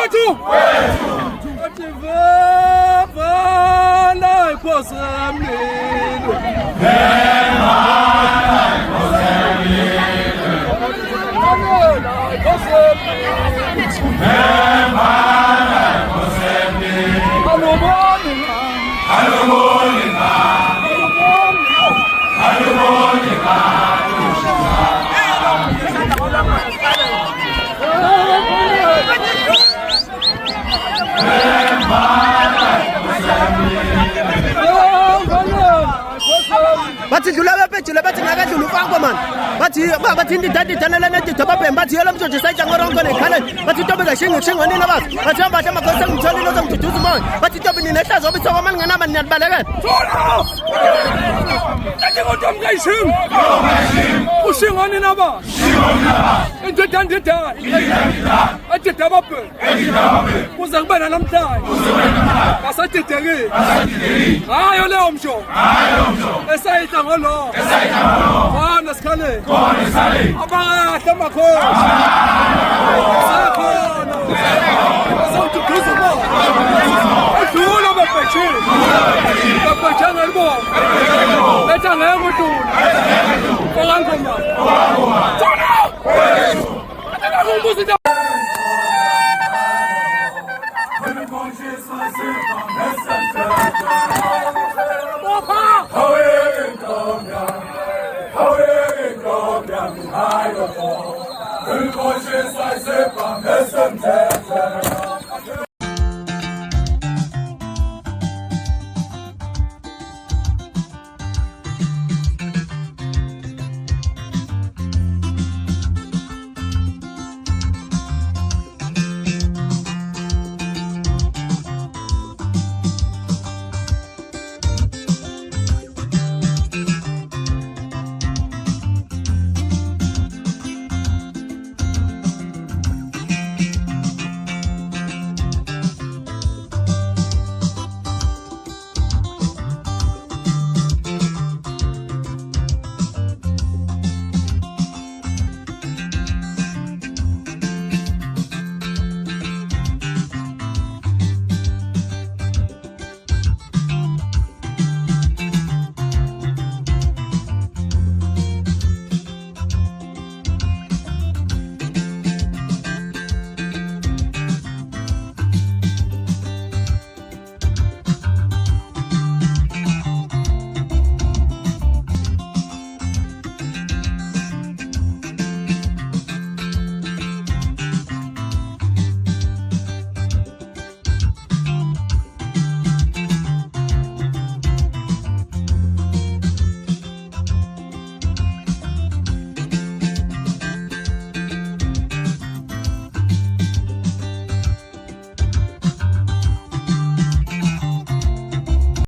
wethu athi Mvemvane inkosi emlilo bathi dlula bepejile bathi ngakadlula ufanko mani bathi indidadidana nedidobabhemi bathi yelo mjoji sayitsha ngoronko nekhale bathi tobi kashingonina bathi bathi ambahle amagosi engimtholile ozomduduza umoya bathi tobi ninehlazo obisoko mani ngenaba niyalibalekela Ngayishing ushingani naba indodandidala adidababhemi kuze kube nanamhlanje basadidekile hayo leyo msho esayidla ngolo khona sikhaleni abakahle amakhosi sakhona sawududuza umoya edlula babhejile babhejanga libomba letha ngeke udlula okangoma thona athena kumbuza into Mthethwa